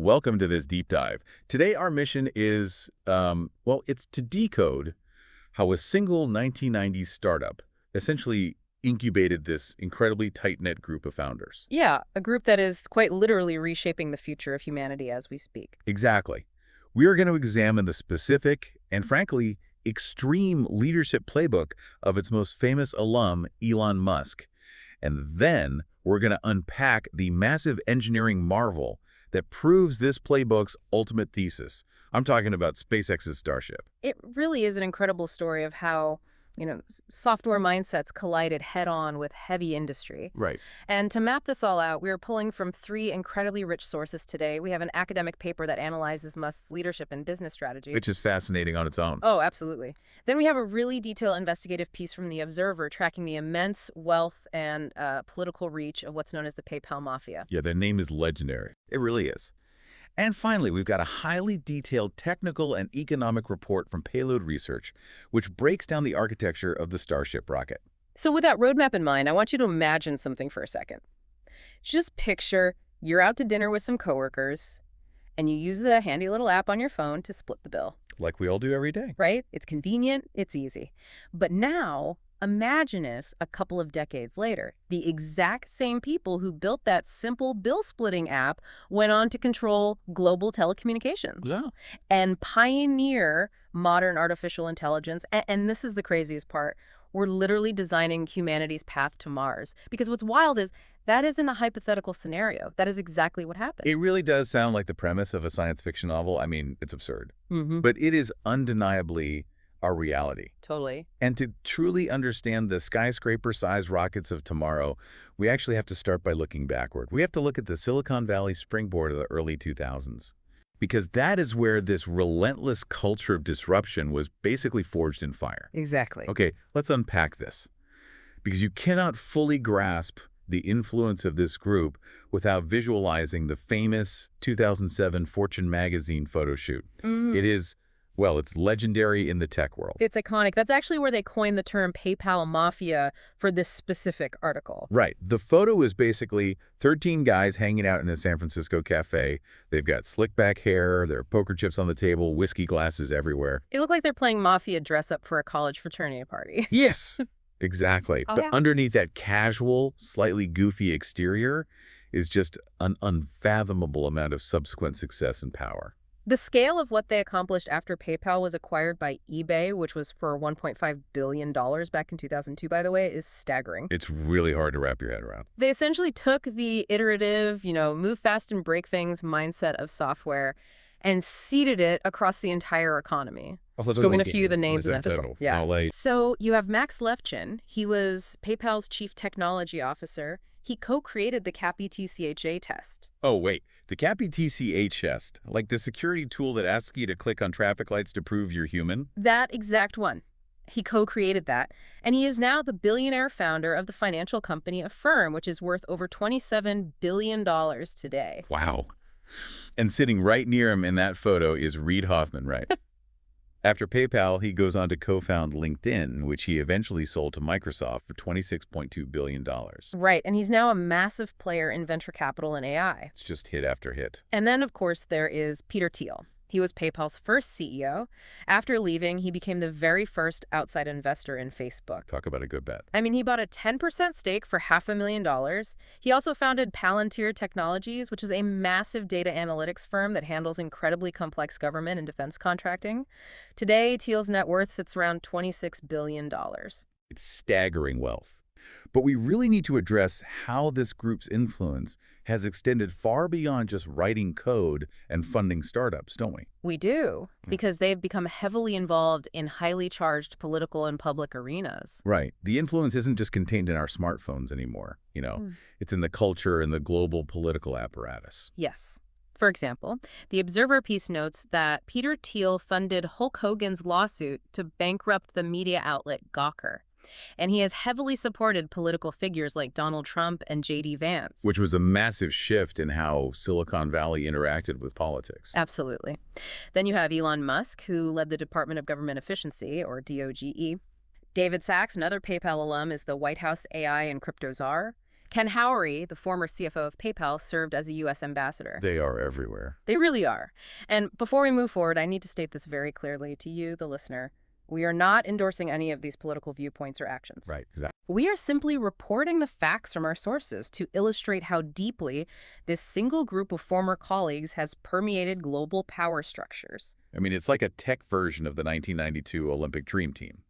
welcome to this deep dive. Today, our mission is, well, it's to decode how a single 1990s startup essentially incubated this incredibly tight-knit group of founders. Yeah, a group that is quite literally reshaping the future of humanity as we speak. Exactly. We are going to examine the specific and, frankly, extreme leadership playbook of its most famous alum, Elon Musk. And then we're going to unpack the massive engineering marvel that proves this playbook's ultimate thesis. I'm talking about SpaceX's Starship. It really is an incredible story of how, software mindsets collided head-on with heavy industry. Right. And to map this all out, we are pulling from three incredibly rich sources today. We have an academic paper that analyzes Musk's leadership and business strategy. Which is fascinating on its own. Oh, absolutely. Then we have a really detailed investigative piece from The Observer tracking the immense wealth and political reach of what's known as the PayPal Mafia. Yeah, their name is legendary. It really is. And finally, we've got a highly detailed technical and economic report from Payload Research, which breaks down the architecture of the Starship rocket. So with that roadmap in mind, I want you to imagine something for a second. Just picture you're out to dinner with some coworkers, and you use the handy little app on your phone to split the bill. Like we all do every day. Right? It's convenient, it's easy. But now, imagine this a couple of decades later. The exact same people who built that simple bill-splitting app went on to control global telecommunications and pioneer modern artificial intelligence. And this is the craziest part. We're literally designing humanity's path to Mars. Because what's wild is that isn't a hypothetical scenario. That is exactly what happened. It really does sound like the premise of a science fiction novel. I mean, it's absurd. But it is undeniably our reality. Totally. And to truly understand the skyscraper-sized rockets of tomorrow, we actually have to start by looking backward. We have to look at the Silicon Valley springboard of the early 2000s. Because that is where this relentless culture of disruption was basically forged in fire. Exactly. Okay, let's unpack this. Because you cannot fully grasp the influence of this group without visualizing the famous 2007 Fortune magazine photo shoot. It is, well, it's legendary in the tech world. It's iconic. That's actually where they coined the term PayPal Mafia for this specific article. Right. The photo is basically 13 guys hanging out in a San Francisco cafe. They've got slick back hair, there are poker chips on the table, whiskey glasses everywhere. It looked like they're playing Mafia dress-up for a college fraternity party. Yes, exactly. But underneath that casual, slightly goofy exterior is just an unfathomable amount of subsequent success and power. The scale of what they accomplished after PayPal was acquired by eBay, which was for $1.5 billion back in 2002, by the way, is staggering. It's really hard to wrap your head around. They essentially took the iterative, move fast and break things mindset of software and seeded it across the entire economy. Let's go in a few of the names in that as well. Yeah. So you have Max Levchin. He was PayPal's chief technology officer. He co-created the CAPI-TCHA test. Oh, wait. The CAPI-TCH test, like the security tool that asks you to click on traffic lights to prove you're human? That exact one. He co-created that. And he is now the billionaire founder of the financial company Affirm, which is worth over $27 billion today. Wow. And sitting right near him in that photo is Reid Hoffman, right? After PayPal, he goes on to co-found LinkedIn, which he eventually sold to Microsoft for $26.2 billion. Right, and he's now a massive player in venture capital and AI. It's just hit after hit. And then, of course, there is Peter Thiel. He was PayPal's first CEO. After leaving, he became the very first outside investor in Facebook. Talk about a good bet. I mean, he bought a 10% stake for $500,000. He also founded Palantir Technologies, which is a massive data analytics firm that handles incredibly complex government and defense contracting. Today, Thiel's net worth sits around $26 billion. It's staggering wealth. But we really need to address how this group's influence has extended far beyond just writing code and funding startups, don't we? We do, because they've become heavily involved in highly charged political and public arenas. Right. The influence isn't just contained in our smartphones anymore. It's in the culture and the global political apparatus. Yes. For example, the Observer piece notes that Peter Thiel funded Hulk Hogan's lawsuit to bankrupt the media outlet Gawker. And he has heavily supported political figures like Donald Trump and J.D. Vance. Which was a massive shift in how Silicon Valley interacted with politics. Absolutely. Then you have Elon Musk, who led the Department of Government Efficiency, or DOGE. David Sachs, another PayPal alum, is the White House AI and crypto czar. Ken Howery, the former CFO of PayPal, served as a U.S. ambassador. They are everywhere. They really are. And before we move forward, I need to state this very clearly to you, the listener. We are not endorsing any of these political viewpoints or actions. Right, exactly. We are simply reporting the facts from our sources to illustrate how deeply this single group of former colleagues has permeated global power structures. I mean, it's like a tech version of the 1992 Olympic Dream Team.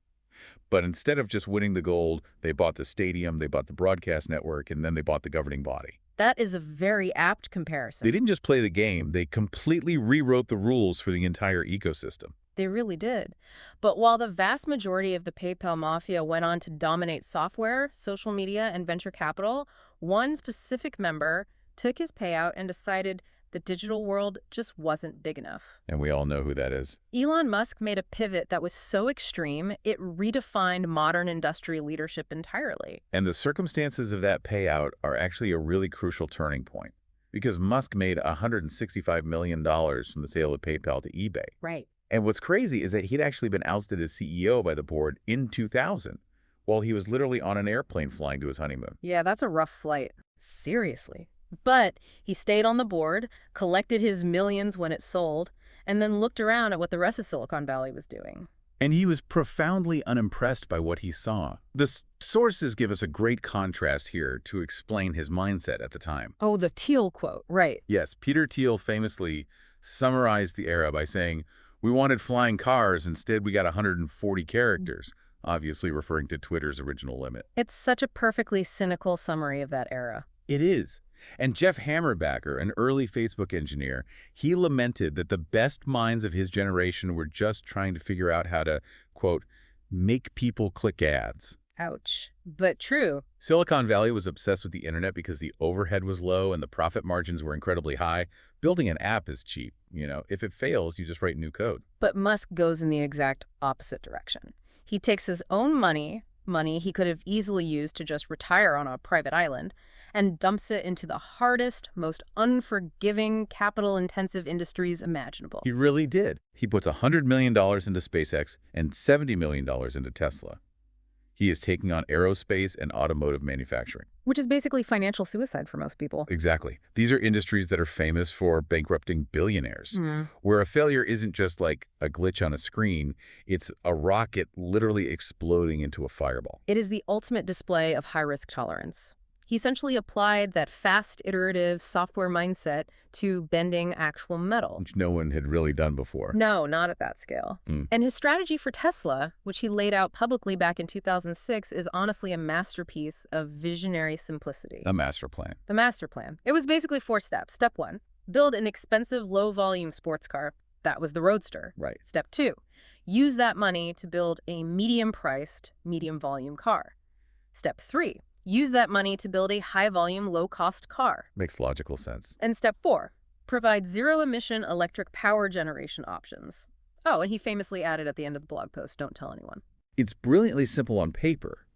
But instead of just winning the gold, they bought the stadium, they bought the broadcast network, and then they bought the governing body. That is a very apt comparison. They didn't just play the game, they completely rewrote the rules for the entire ecosystem. They really did. But while the vast majority of the PayPal mafia went on to dominate software, social media, and venture capital, one specific member took his payout and decided the digital world just wasn't big enough. And we all know who that is. Elon Musk made a pivot that was so extreme, it redefined modern industry leadership entirely. And the circumstances of that payout are actually a really crucial turning point. Because Musk made $165 million from the sale of PayPal to eBay. Right. And what's crazy is that he'd actually been ousted as CEO by the board in 2000, while he was literally on an airplane flying to his honeymoon. Yeah, that's a rough flight. Seriously. But he stayed on the board, collected his millions when it sold, and then looked around at what the rest of Silicon Valley was doing. And he was profoundly unimpressed by what he saw. The sources give us a great contrast here to explain his mindset at the time. Oh, the Thiel quote, right. Yes, Peter Thiel famously summarized the era by saying, "We wanted flying cars, instead we got 140 characters," obviously referring to Twitter's original limit. It's such a perfectly cynical summary of that era. It is. And Jeff Hammerbacher, an early Facebook engineer, he lamented that the best minds of his generation were just trying to figure out how to, quote, make people click ads. Ouch. But true. Silicon Valley was obsessed with the internet because the overhead was low and the profit margins were incredibly high. Building an app is cheap. If it fails, you just write new code. But Musk goes in the exact opposite direction. He takes his own money he could have easily used to just retire on a private island, and dumps it into the hardest, most unforgiving, capital-intensive industries imaginable. He really did. He puts $100 million into SpaceX and $70 million into Tesla. He is taking on aerospace and automotive manufacturing. Which is basically financial suicide for most people. Exactly. These are industries that are famous for bankrupting billionaires, where a failure isn't just like a glitch on a screen, it's a rocket literally exploding into a fireball. It is the ultimate display of high-risk tolerance. He essentially applied that fast, iterative software mindset to bending actual metal. Which no one had really done before. No, not at that scale. And his strategy for Tesla, which he laid out publicly back in 2006, is honestly a masterpiece of visionary simplicity. A master plan. The master plan. It was basically 4 steps. Step 1, build an expensive, low-volume sports car. That was the Roadster. Right. Step 2, use that money to build a medium-priced, medium-volume car. Step 3, use that money to build a high-volume, low-cost car. Makes logical sense. And step 4, provide zero-emission electric power generation options. Oh, and he famously added at the end of the blog post, don't tell anyone. It's brilliantly simple on paper,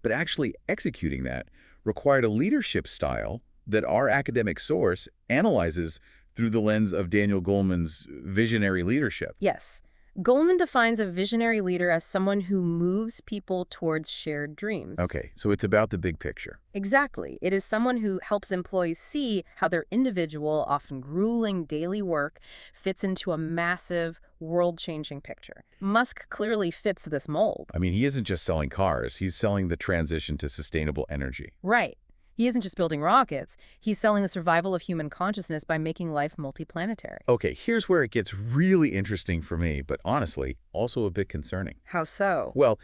but actually executing that required a leadership style that our academic source analyzes through the lens of Daniel Goleman's visionary leadership. Yes. Goleman defines a visionary leader as someone who moves people towards shared dreams. Okay, so it's about the big picture. Exactly. It is someone who helps employees see how their individual, often grueling daily work fits into a massive, world-changing picture. Musk clearly fits this mold. I mean, he isn't just selling cars, he's selling the transition to sustainable energy. Right. He isn't just building rockets, he's selling the survival of human consciousness by making life multiplanetary. Okay, here's where it gets really interesting for me, but honestly, also a bit concerning. How so? Well,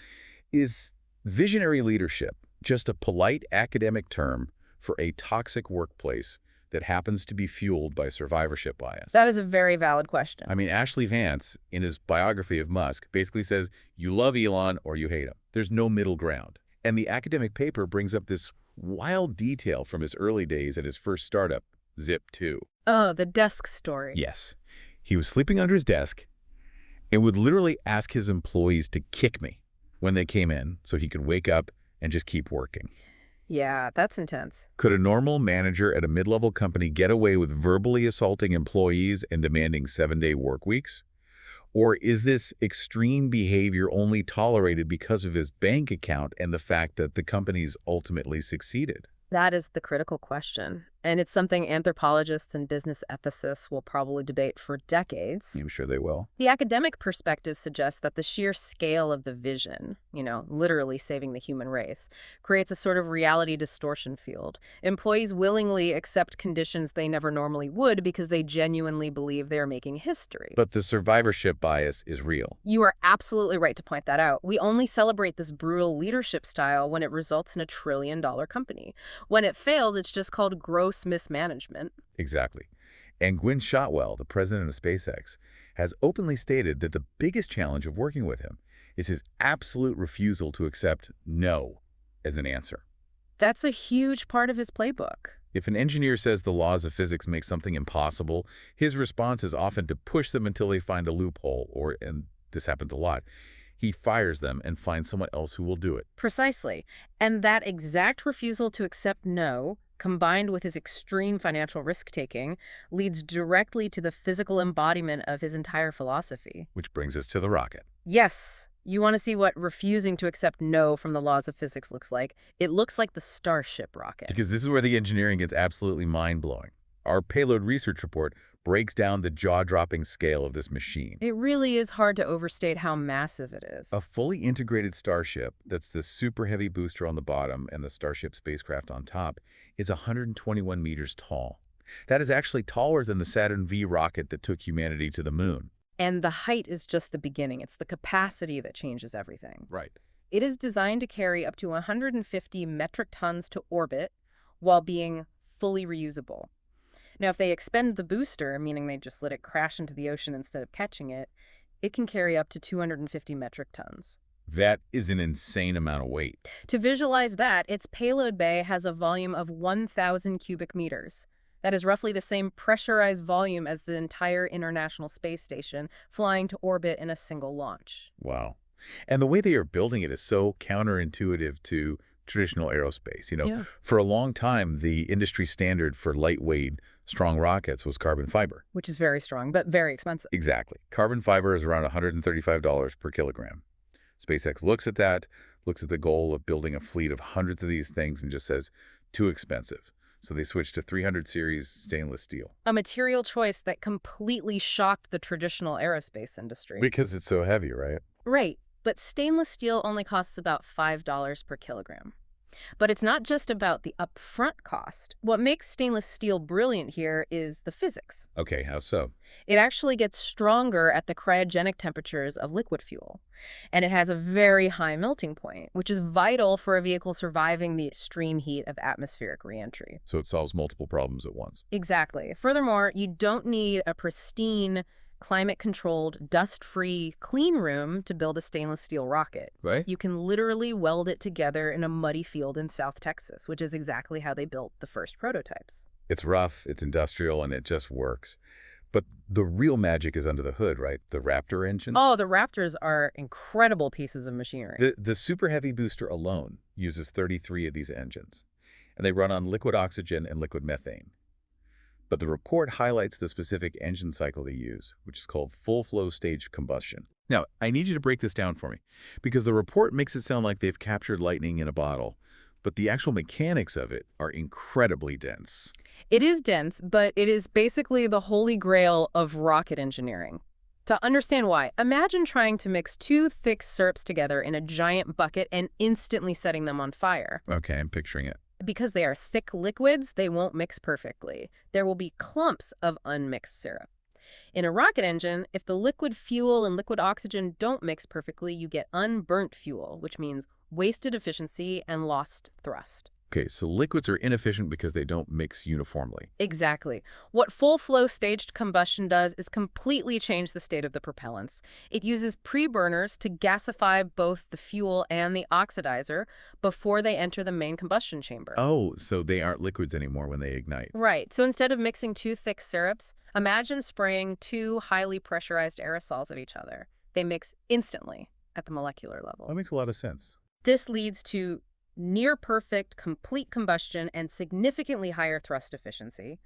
is visionary leadership just a polite academic term for a toxic workplace that happens to be fueled by survivorship bias? That is a very valid question. I mean, Ashley Vance, in his biography of Musk, basically says, you love Elon or you hate him. There's no middle ground. And the academic paper brings up this wild detail from his early days at his first startup, Zip2. Oh, the desk story. Yes. He was sleeping under his desk and would literally ask his employees to kick me when they came in so he could wake up and just keep working. Yeah, that's intense. Could a normal manager at a mid-level company get away with verbally assaulting employees and demanding 7-day work weeks? Or is this extreme behavior only tolerated because of his bank account and the fact that the companies ultimately succeeded? That is the critical question, and it's something anthropologists and business ethicists will probably debate for decades. I'm sure they will. The academic perspective suggests that the sheer scale of the vision, literally saving the human race, creates a sort of reality distortion field. Employees willingly accept conditions they never normally would because they genuinely believe they are making history. But the survivorship bias is real. You are absolutely right to point that out. We only celebrate this brutal leadership style when it results in a trillion-dollar company. When it fails, it's just called gross mismanagement. Exactly. And Gwynne Shotwell, the president of SpaceX, has openly stated that the biggest challenge of working with him is his absolute refusal to accept no as an answer. That's a huge part of his playbook. If an engineer says the laws of physics make something impossible, his response is often to push them until they find a loophole, or, and this happens a lot, he fires them and finds someone else who will do it. Precisely. And that exact refusal to accept no, combined with his extreme financial risk-taking, leads directly to the physical embodiment of his entire philosophy. Which brings us to the rocket. Yes. You want to see what refusing to accept no from the laws of physics looks like? It looks like the Starship rocket. Because this is where the engineering gets absolutely mind-blowing. Our payload research report breaks down the jaw-dropping scale of this machine. It really is hard to overstate how massive it is. A fully integrated Starship, that's the super heavy booster on the bottom and the Starship spacecraft on top, is 121 meters tall. That is actually taller than the Saturn V rocket that took humanity to the moon. And the height is just the beginning. It's the capacity that changes everything. Right. It is designed to carry up to 150 metric tons to orbit while being fully reusable. Now, if they expend the booster, meaning they just let it crash into the ocean instead of catching it, it can carry up to 250 metric tons. That is an insane amount of weight. To visualize that, its payload bay has a volume of 1,000 cubic meters. That is roughly the same pressurized volume as the entire International Space Station flying to orbit in a single launch. Wow. And the way they are building it is so counterintuitive to traditional aerospace. For a long time, the industry standard for lightweight, strong rockets was carbon fiber. Which is very strong, but very expensive. Exactly. Carbon fiber is around $135 per kilogram. SpaceX looks at that, looks at the goal of building a fleet of hundreds of these things and just says, too expensive. So they switched to 300 series stainless steel. A material choice that completely shocked the traditional aerospace industry. Because it's so heavy, right? Right. But stainless steel only costs about $5 per kilogram. But it's not just about the upfront cost. What makes stainless steel brilliant here is the physics. Okay, how so? It actually gets stronger at the cryogenic temperatures of liquid fuel. And it has a very high melting point, which is vital for a vehicle surviving the extreme heat of atmospheric reentry. So it solves multiple problems at once. Exactly. Furthermore, you don't need a pristine, climate-controlled, dust-free clean room to build a stainless steel rocket. Right? You can literally weld it together in a muddy field in South Texas, which is exactly how they built the first prototypes. It's rough, it's industrial, and it just works. But the real magic is under the hood, right? The Raptor engine? Oh, the Raptors are incredible pieces of machinery. The Super Heavy booster alone uses 33 of these engines, and they run on liquid oxygen and liquid methane. But the report highlights the specific engine cycle they use, which is called full-flow stage combustion. Now, I need you to break this down for me, because the report makes it sound like they've captured lightning in a bottle, but the actual mechanics of it are incredibly dense. It is dense, but it is basically the holy grail of rocket engineering. To understand why, imagine trying to mix two thick syrups together in a giant bucket and instantly setting them on fire. Okay, I'm picturing it. Because they are thick liquids, they won't mix perfectly. There will be clumps of unmixed syrup. In a rocket engine, if the liquid fuel and liquid oxygen don't mix perfectly, you get unburnt fuel, which means wasted efficiency and lost thrust. Okay, so liquids are inefficient because they don't mix uniformly. Exactly. What full-flow staged combustion does is completely change the state of the propellants. It uses pre-burners to gasify both the fuel and the oxidizer before they enter the main combustion chamber. Oh, so they aren't liquids anymore when they ignite. Right. So instead of mixing two thick syrups, imagine spraying two highly pressurized aerosols at each other. They mix instantly at the molecular level. That makes a lot of sense. This leads to near-perfect, complete combustion and significantly higher thrust efficiency,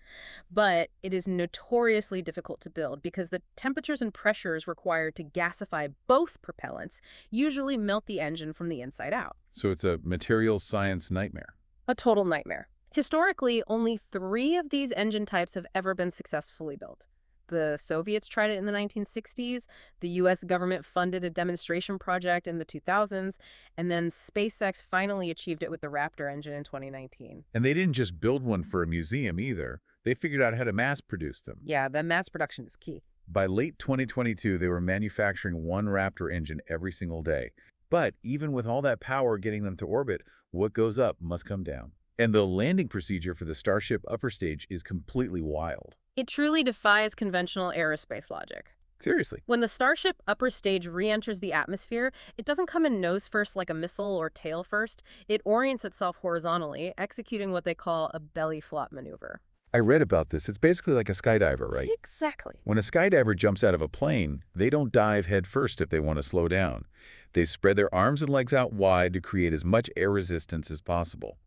but it is notoriously difficult to build because the temperatures and pressures required to gasify both propellants usually melt the engine from the inside out. So it's a materials science nightmare. A total nightmare. Historically, only 3 of these engine types have ever been successfully built. The Soviets tried it in the 1960s, the US government funded a demonstration project in the 2000s, and then SpaceX finally achieved it with the Raptor engine in 2019. And they didn't just build one for a museum either. They figured out how to mass produce them. Yeah, the mass production is key. By late 2022, they were manufacturing one Raptor engine every single day. But even with all that power getting them to orbit, what goes up must come down. And the landing procedure for the Starship upper stage is completely wild. It truly defies conventional aerospace logic. Seriously. When the Starship upper stage re-enters the atmosphere, it doesn't come in nose first like a missile or tail first. It orients itself horizontally, executing what they call a belly flop maneuver. I read about this. It's basically like a skydiver, right? Exactly. When a skydiver jumps out of a plane, they don't dive head first if they want to slow down. They spread their arms and legs out wide to create as much air resistance as possible.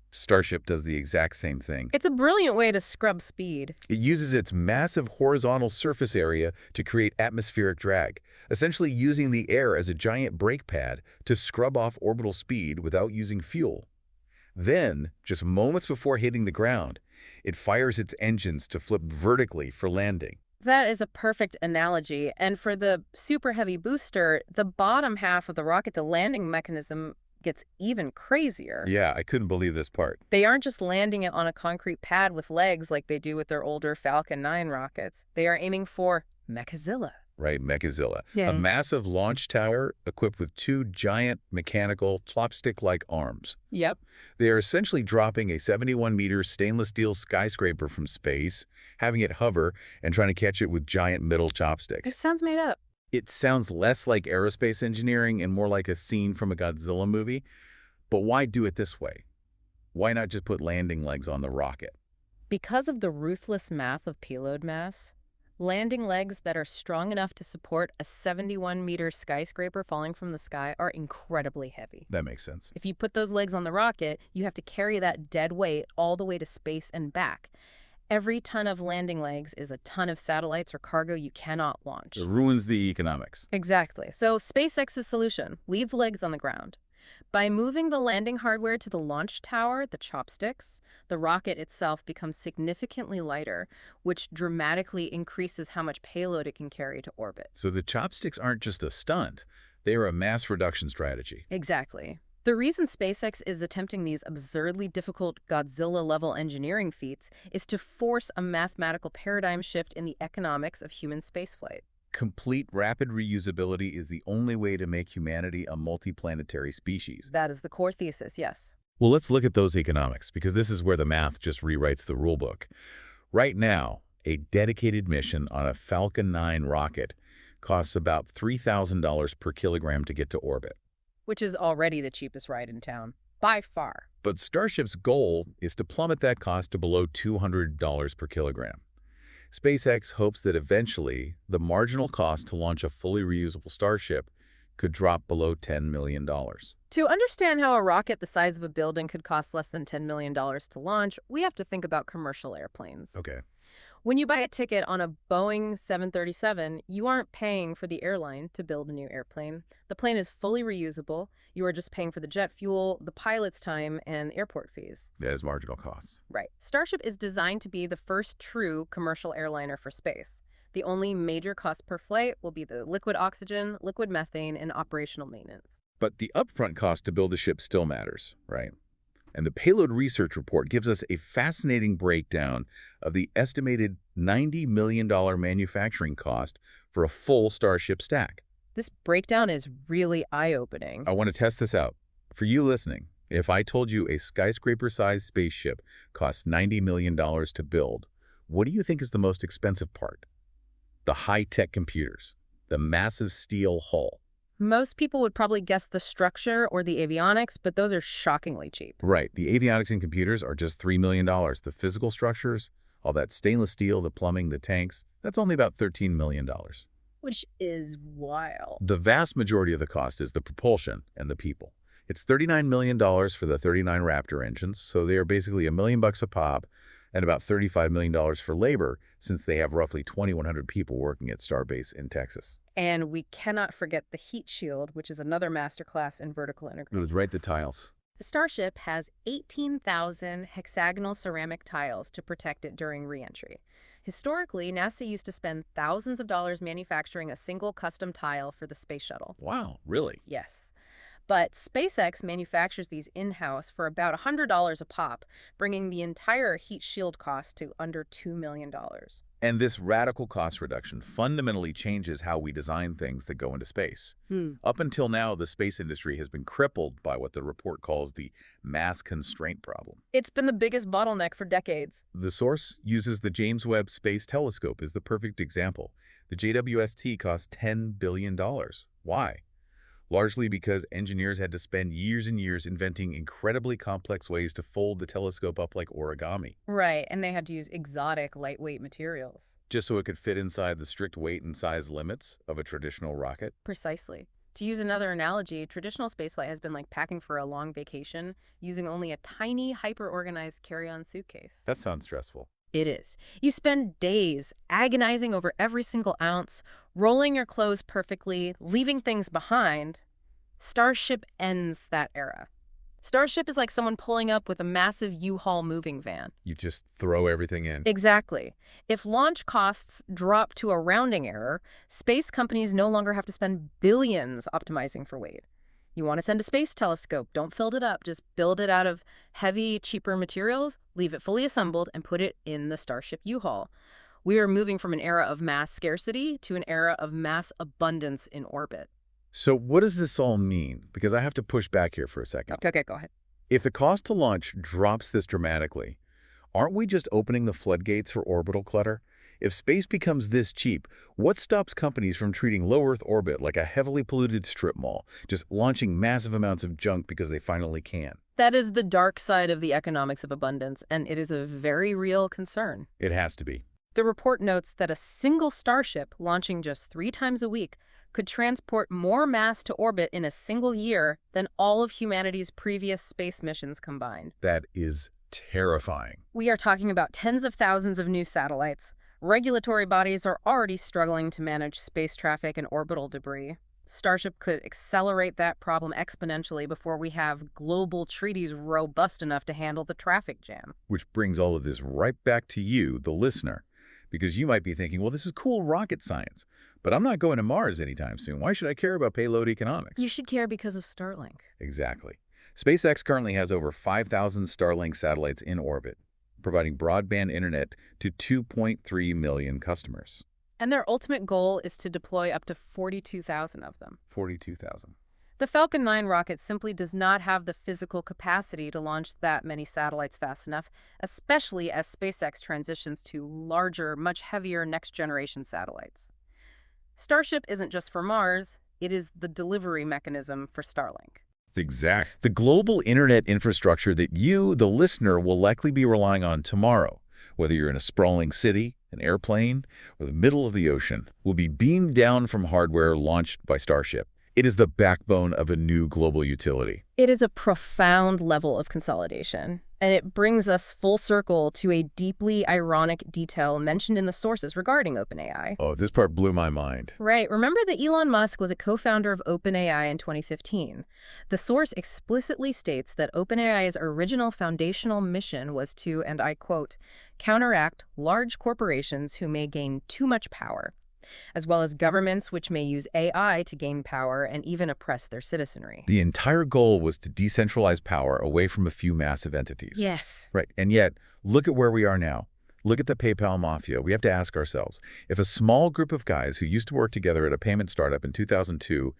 Starship does the exact same thing. It's a brilliant way to scrub speed. It uses its massive horizontal surface area to create atmospheric drag, essentially using the air as a giant brake pad to scrub off orbital speed without using fuel. Then, just moments before hitting the ground, it fires its engines to flip vertically for landing. That is a perfect analogy. And for the super heavy booster, the bottom half of the rocket, the landing mechanism, gets even crazier. Yeah, I couldn't believe this part. They aren't just landing it on a concrete pad with legs like they do with their older Falcon 9 rockets. They are aiming for Mechazilla. Right, Mechazilla. Yeah. A massive launch tower equipped with 2 giant mechanical chopstick-like arms. Yep. They are essentially dropping a 71-meter stainless steel skyscraper from space, having it hover, and trying to catch it with giant metal chopsticks. It sounds made up. It sounds less like aerospace engineering and more like a scene from a Godzilla movie. But why do it this way? Why not just put landing legs on the rocket? Because of the ruthless math of payload mass, landing legs that are strong enough to support a 71-meter skyscraper falling from the sky are incredibly heavy. That makes sense. If you put those legs on the rocket, you have to carry that dead weight all the way to space and back. Every ton of landing legs is a ton of satellites or cargo you cannot launch. It ruins the economics. Exactly. So SpaceX's solution, leave the legs on the ground. By moving the landing hardware to the launch tower, the chopsticks, the rocket itself becomes significantly lighter, which dramatically increases how much payload it can carry to orbit. So the chopsticks aren't just a stunt. They are a mass reduction strategy. Exactly. The reason SpaceX is attempting these absurdly difficult Godzilla-level engineering feats is to force a mathematical paradigm shift in the economics of human spaceflight. Complete rapid reusability is the only way to make humanity a multiplanetary species. That is the core thesis, yes. Well, let's look at those economics, because this is where the math just rewrites the rulebook. Right now, a dedicated mission on a Falcon 9 rocket costs about $3,000 per kilogram to get to orbit. Which is already the cheapest ride in town, by far. But Starship's goal is to plummet that cost to below $200 per kilogram. SpaceX hopes that eventually the marginal cost to launch a fully reusable Starship could drop below $10 million. To understand how a rocket the size of a building could cost less than $10 million to launch, we have to think about commercial airplanes. Okay. When you buy a ticket on a Boeing 737, you aren't paying for the airline to build a new airplane. The plane is fully reusable. You are just paying for the jet fuel, the pilot's time, and airport fees. That is marginal cost. Right. Starship is designed to be the first true commercial airliner for space. The only major cost per flight will be the liquid oxygen, liquid methane, and operational maintenance. But the upfront cost to build a ship still matters, right? And the Payload Research Report gives us a fascinating breakdown of the estimated $90 million manufacturing cost for a full Starship stack. This breakdown is really eye-opening. I want to test this out. For you listening, if I told you a skyscraper-sized spaceship costs $90 million to build, what do you think is the most expensive part? The high-tech computers, the massive steel hull. Most people would probably guess the structure or the avionics, but those are shockingly cheap. Right. The avionics and computers are just $3 million. The physical structures, all that stainless steel, the plumbing, the tanks, that's only about $13 million. Which is wild. The vast majority of the cost is the propulsion and the people. It's $39 million for the 39 Raptor engines, so they are basically $1 million a pop, and about $35 million for labor, since they have roughly 2,100 people working at Starbase in Texas. And we cannot forget the heat shield, which is another masterclass in vertical integration. It was right, the tiles. The Starship has 18,000 hexagonal ceramic tiles to protect it during re-entry. Historically, NASA used to spend thousands of dollars manufacturing a single custom tile for the space shuttle. Wow, really? Yes. But SpaceX manufactures these in-house for about $100 a pop, bringing the entire heat shield cost to under $2 million. And this radical cost reduction fundamentally changes how we design things that go into space. Up until now, the space industry has been crippled by what the report calls the mass constraint problem. It's been the biggest bottleneck for decades. The source uses the James Webb Space Telescope as the perfect example. The JWST cost $10 billion. Why? Largely because engineers had to spend years and years inventing incredibly complex ways to fold the telescope up like origami, Right, and they had to use exotic, lightweight materials. just so it could fit inside the strict weight and size limits of a traditional rocket. Precisely. To use another analogy, traditional spaceflight has been like packing for a long vacation using only a tiny, hyper-organized carry-on suitcase. That sounds stressful. It is. You spend days agonizing over every single ounce, rolling your clothes perfectly, leaving things behind. Starship ends that era. Starship is like someone pulling up with a massive U-Haul moving van. You just throw everything in. Exactly. If launch costs drop to a rounding error, space companies no longer have to spend billions optimizing for weight. You want to send a space telescope, don't fill it up, just build it out of heavy, cheaper materials, leave it fully assembled, and put it in the Starship U-Haul. We are moving from an era of mass scarcity to an era of mass abundance in orbit. So what does this all mean? Because I have to push back here for a second. Okay, go ahead. If the cost to launch drops this dramatically, aren't we just opening the floodgates for orbital clutter? If space becomes this cheap, what stops companies from treating low Earth orbit like a heavily polluted strip mall, just launching massive amounts of junk because they finally can? That is the dark side of the economics of abundance, and it is a very real concern. It has to be. The report notes that a single Starship launching just 3 times a week could transport more mass to orbit in a single year than all of humanity's previous space missions combined. That is terrifying. We are talking about tens of thousands of new satellites. Regulatory bodies are already struggling to manage space traffic and orbital debris. Starship could accelerate that problem exponentially before we have global treaties robust enough to handle the traffic jam. Which brings all of this right back to you, the listener. Because you might be thinking, well, this is cool rocket science, but I'm not going to Mars anytime soon. Why should I care about payload economics? You should care because of Starlink. Exactly. SpaceX currently has over 5,000 Starlink satellites in orbit, providing broadband internet to 2.3 million customers. And their ultimate goal is to deploy up to 42,000 of them. 42,000. The Falcon 9 rocket simply does not have the physical capacity to launch that many satellites fast enough, especially as SpaceX transitions to larger, much heavier next-generation satellites. Starship isn't just for Mars, it is the delivery mechanism for Starlink. It's exact. The global internet infrastructure that you, the listener, will likely be relying on tomorrow, whether you're in a sprawling city, an airplane, or the middle of the ocean, will be beamed down from hardware launched by Starship. It is the backbone of a new global utility. It is a profound level of consolidation, and it brings us full circle to a deeply ironic detail mentioned in the sources regarding OpenAI. Oh, this part blew my mind. Right. Remember that Elon Musk was a co-founder of OpenAI in 2015. The source explicitly states that OpenAI's original foundational mission was to, and I quote, counteract large corporations who may gain too much power, as well as governments which may use AI to gain power and even oppress their citizenry. The entire goal was to decentralize power away from a few massive entities. Yes. Right. And yet, look at where we are now. Look at the PayPal mafia. We have to ask ourselves, if a small group of guys who used to work together at a payment startup in 2002